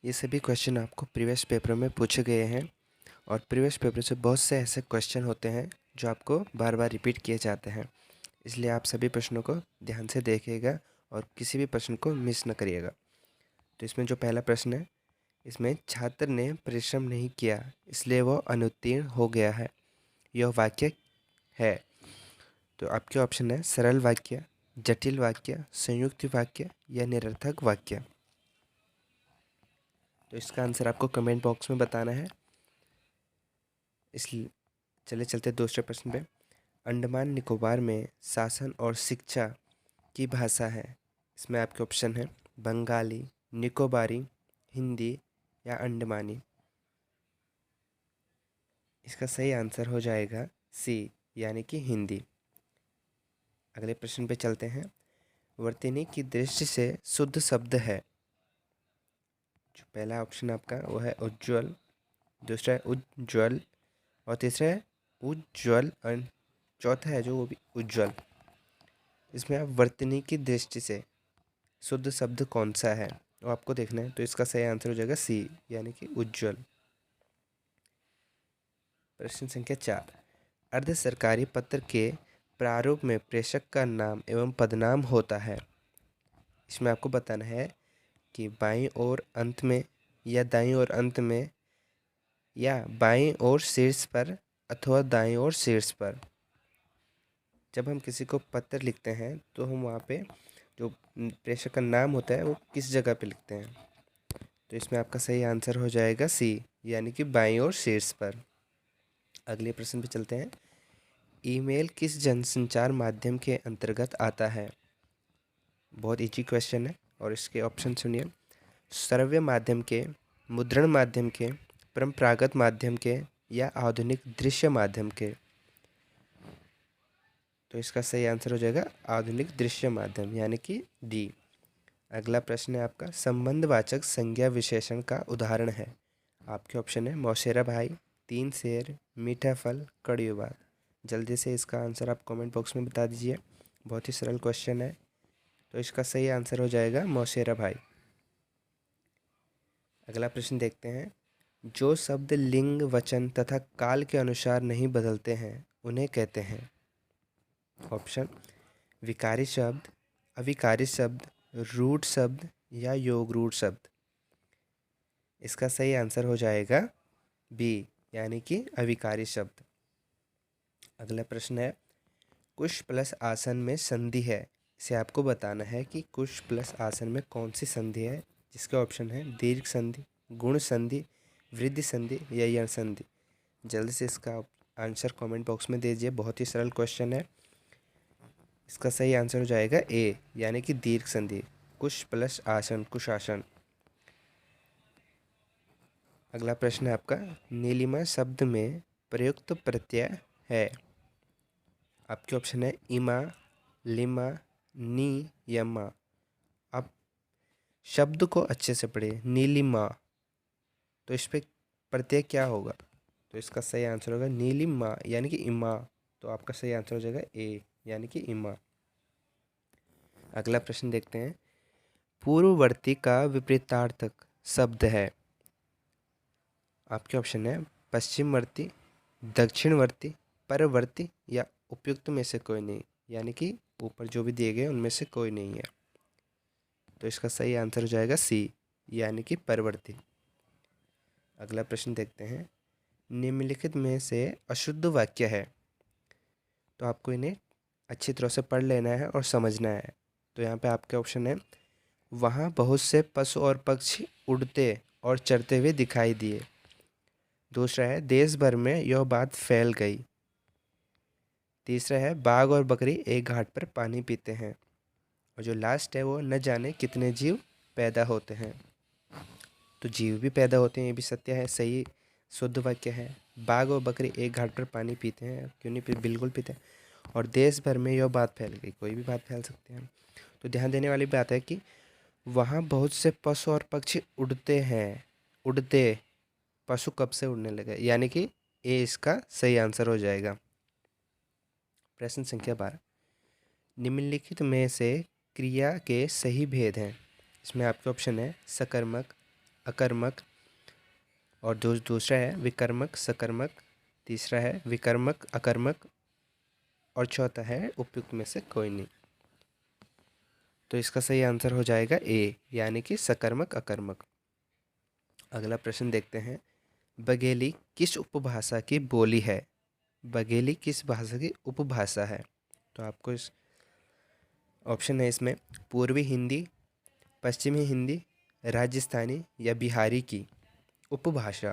ये सभी क्वेश्चन आपको प्रीवियस पेपर में पूछे गए हैं और प्रीवियस पेपर से बहुत से ऐसे क्वेश्चन होते हैं जो आपको बार बार रिपीट किए जाते हैं। इसलिए आप सभी प्रश्नों को ध्यान से देखिएगा और किसी भी प्रश्न को मिस न करिएगा। तो इसमें जो पहला प्रश्न है, इसमें छात्र ने परिश्रम नहीं किया इसलिए वह अनुत्तीर्ण हो गया है, यह वाक्य है। तो आपके ऑप्शन है सरल वाक्य, जटिल वाक्य, संयुक्त वाक्य या निरर्थक वाक्य। तो इसका आंसर आपको कमेंट बॉक्स में बताना है। इसलिए चले चलते दूसरे प्रश्न पे। अंडमान निकोबार में शासन और शिक्षा की भाषा है। इसमें आपके ऑप्शन है बंगाली, निकोबारी, हिंदी या अंडमानी। इसका सही आंसर हो जाएगा सी, यानी कि हिंदी। अगले प्रश्न पे चलते हैं। वर्तनी की दृष्टि से शुद्ध शब्द है। जो पहला ऑप्शन आपका वो है उज्ज्वल, दूसरा है उज्ज्वल और तीसरा है उज्ज्वल और चौथा है जो वो भी उज्ज्वल। इसमें आप वर्तनी की दृष्टि से शुद्ध शब्द कौन सा है वो आपको देखना है। तो इसका सही आंसर हो जाएगा सी, यानी कि उज्ज्वल। प्रश्न संख्या 4। अर्ध सरकारी पत्र के प्रारूप में प्रेषक का नाम एवं पदनाम होता है। इसमें आपको बताना है कि बाईं ओर अंत में या दाईं ओर अंत में या बाईं ओर शीर्ष पर अथवा दाईं ओर शीर्ष पर। जब हम किसी को पत्र लिखते हैं तो हम वहाँ पे जो प्रेषक का नाम होता है वो किस जगह पे लिखते हैं। तो इसमें आपका सही आंसर हो जाएगा सी, यानी कि बाईं ओर शीर्ष पर। अगले प्रश्न पे चलते हैं। ईमेल किस जनसंचार माध्यम के अंतर्गत आता है। बहुत इजी क्वेश्चन है और इसके ऑप्शन सुनिए। श्रव्य माध्यम के, मुद्रण माध्यम के, परंपरागत माध्यम के या आधुनिक दृश्य माध्यम के। तो इसका सही आंसर हो जाएगा आधुनिक दृश्य माध्यम, यानी कि डी। अगला प्रश्न है आपका संबंधवाचक संज्ञा विशेषण का उदाहरण है। आपके ऑप्शन है मौसेरा भाई, तीन शेर, मीठा फल, कड़वी बात। जल्दी से इसका आंसर आप कमेंट बॉक्स में बता दीजिए। बहुत ही सरल क्वेश्चन है। तो इसका सही आंसर हो जाएगा मौसेरा भाई। अगला प्रश्न देखते हैं। जो शब्द लिंग, वचन तथा काल के अनुसार नहीं बदलते हैं उन्हें कहते हैं। ऑप्शन विकारी शब्द, अविकारी शब्द, रूढ़ शब्द या योग रूढ़ शब्द। इसका सही आंसर हो जाएगा बी, यानी कि अविकारी शब्द। अगला प्रश्न है कुश प्लस आसन में संधि है। इसे आपको बताना है कि कुश प्लस आसन में कौन सी संधि है। जिसके ऑप्शन है दीर्घ संधि, गुण संधि, वृद्धि संधि या यण संधि। जल्दी से इसका आंसर कमेंट बॉक्स में दे दीजिए। बहुत ही सरल क्वेश्चन है। इसका सही आंसर हो जाएगा ए, यानी कि दीर्घ संधि, कुश प्लस आसन, कुशासन। अगला प्रश्न है आपका नीलिमा शब्द में प्रयुक्त प्रत्यय है। आपके ऑप्शन है इमा, लिमा, नी या मा। आप शब्द को अच्छे से पढ़िए। नीलिमा, तो इस पे प्रत्यय क्या होगा। तो इसका सही आंसर होगा नीलिमा, यानी कि इमा। तो आपका सही आंसर हो जाएगा ए, यानी कि इमा। अगला प्रश्न देखते हैं। पूर्ववर्ती का विपरीतार्थक शब्द है। आपके ऑप्शन है पश्चिमवर्ती, दक्षिणवर्ती, परवर्ती या उपयुक्त में से कोई नहीं, यानी कि ऊपर जो भी दिए गए उनमें से कोई नहीं है। तो इसका सही आंसर हो जाएगा सी, यानी कि परवर्ती। अगला प्रश्न देखते हैं। निम्नलिखित में से अशुद्ध वाक्य है। तो आपको इन्हें अच्छी तरह से पढ़ लेना है और समझना है। तो यहाँ पे आपके ऑप्शन है वहाँ बहुत से पशु और पक्षी उड़ते और चरते हुए दिखाई दिए। दूसरा है देश भर में यह बात फैल गई। तीसरा है बाघ और बकरी एक घाट पर पानी पीते हैं। और जो लास्ट है वो न जाने कितने जीव पैदा होते हैं। तो जीव भी पैदा होते हैं, ये भी सत्य है, सही शुद्ध वाक्य है। बाघ और बकरी एक घाट पर पानी पीते हैं, क्यों नहीं, बिल्कुल पीते हैं। और देश भर में यह बात फैल गई, कोई भी बात फैल सकते हैं। तो ध्यान देने वाली बात है कि वहाँ बहुत से पशु और पक्षी उड़ते हैं। उड़ते पशु कब से उड़ने लगे, यानी कि ए इसका सही आंसर हो जाएगा। प्रश्न संख्या 12। निम्नलिखित में से क्रिया के सही भेद हैं। इसमें आपके ऑप्शन है सकर्मक, अकर्मक, और दूसरा है विकर्मक सकर्मक, तीसरा है विकर्मक अकर्मक, और चौथा है उपयुक्त में से कोई नहीं। तो इसका सही आंसर हो जाएगा ए, यानी कि सकर्मक अकर्मक। अगला प्रश्न देखते हैं। बघेली किस उपभाषा की बोली है? बघेली किस भाषा की उपभाषा है? तो आपको इस ऑप्शन है इसमें पूर्वी हिंदी, पश्चिमी हिंदी, राजस्थानी या बिहारी की उपभाषा।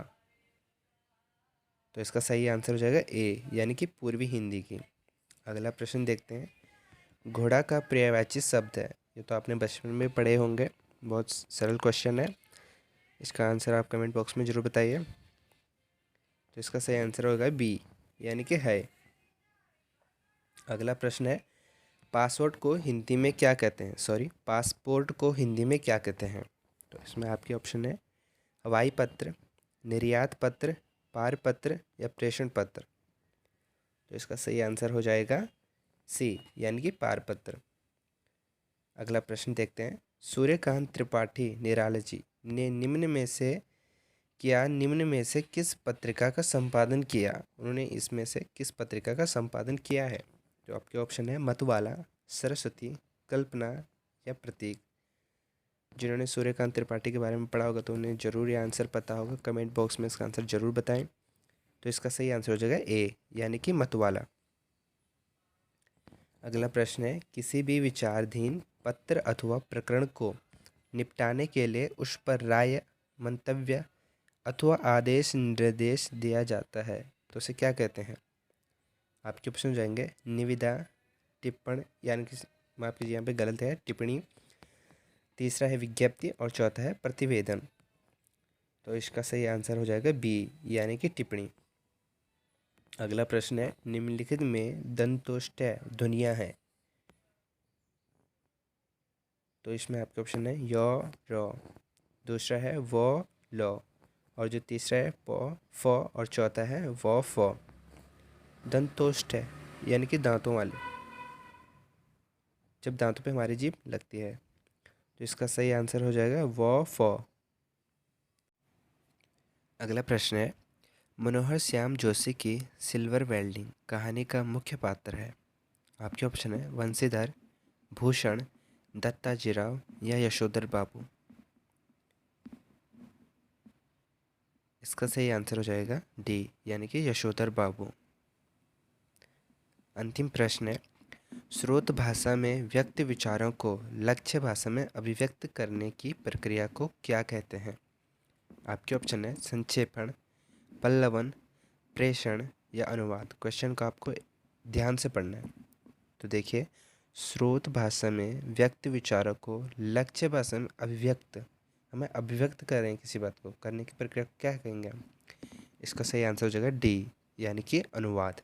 तो इसका सही आंसर हो जाएगा ए, यानी कि पूर्वी हिंदी की। अगला प्रश्न देखते हैं। घोड़ा का पर्यायवाची शब्द है। ये तो आपने बचपन में पढ़े होंगे, बहुत सरल क्वेश्चन है। इसका आंसर आप कमेंट बॉक्स में ज़रूर बताइए। तो इसका सही आंसर होगा बी, यानी कि है। अगला प्रश्न है। पासपोर्ट को हिंदी में क्या कहते हैं? पासपोर्ट को हिंदी में क्या कहते हैं? तो इसमें आपके ऑप्शन है हवाई पत्र, निर्यात पत्र, पारपत्र या प्रेषण पत्र। तो इसका सही आंसर हो जाएगा सी, यानी कि पारपत्र। अगला प्रश्न देखते हैं। सूर्यकांत त्रिपाठी निराला जी ने निम्न में से किस पत्रिका का संपादन किया? उन्होंने इसमें से किस पत्रिका का संपादन किया है? तो आपके ऑप्शन है मतवाला, सरस्वती, कल्पना या प्रतीक। जिन्होंने सूर्यकांत त्रिपाठी के बारे में पढ़ा होगा तो उन्हें जरूर ये आंसर पता होगा। कमेंट बॉक्स में इसका आंसर जरूर बताएं। तो इसका सही आंसर हो जाएगा ए, यानी कि मतवाला। अगला प्रश्न है। किसी भी विचाराधीन पत्र अथवा प्रकरण को निपटाने के लिए उस पर राय, मंतव्य अथवा आदेश निर्देश दिया जाता है तो उसे क्या कहते हैं? आपके ऑप्शन जाएंगे निविदा, टिप्पण, यानी कि माफ कीजिए यहाँ पे गलत है, टिप्पणी, तीसरा है विज्ञप्ति और चौथा है प्रतिवेदन। तो इसका सही आंसर हो जाएगा बी, यानी कि टिप्पणी। अगला प्रश्न है। निम्नलिखित में दंतोष्ठ्य ध्वनियाँ हैं। तो इसमें आपके ऑप्शन है य, र, दूसरा है व, ल, और जो तीसरा है प, फ, और चौथा है व, फ। दंतोष्ठ्य यानी कि दांतों वाले, जब दांतों पे हमारी जीभ लगती है। तो इसका सही आंसर हो जाएगा व, फ। अगला प्रश्न है। मनोहर श्याम जोशी की सिल्वर वेल्डिंग कहानी का मुख्य पात्र है। आपके ऑप्शन है वंशीधर, भूषण, दत्ताजीराव या यशोधर बाबू। इसका सही आंसर हो जाएगा डी, यानी कि यशोधर बाबू। अंतिम प्रश्न है। स्रोत भाषा में व्यक्त विचारों को लक्ष्य भाषा में अभिव्यक्त करने की प्रक्रिया को क्या कहते हैं? आपके ऑप्शन है संक्षेपण, पल्लवन, प्रेषण या अनुवाद। क्वेश्चन को आपको ध्यान से पढ़ना है। तो देखिए, स्रोत भाषा में व्यक्त विचारों को लक्ष्य भाषा में हमें अभिव्यक्त कर रहे हैं किसी बात को, करने की प्रक्रिया क्या कहेंगे हम? इसका सही आंसर हो जाएगा डी, यानी कि अनुवाद।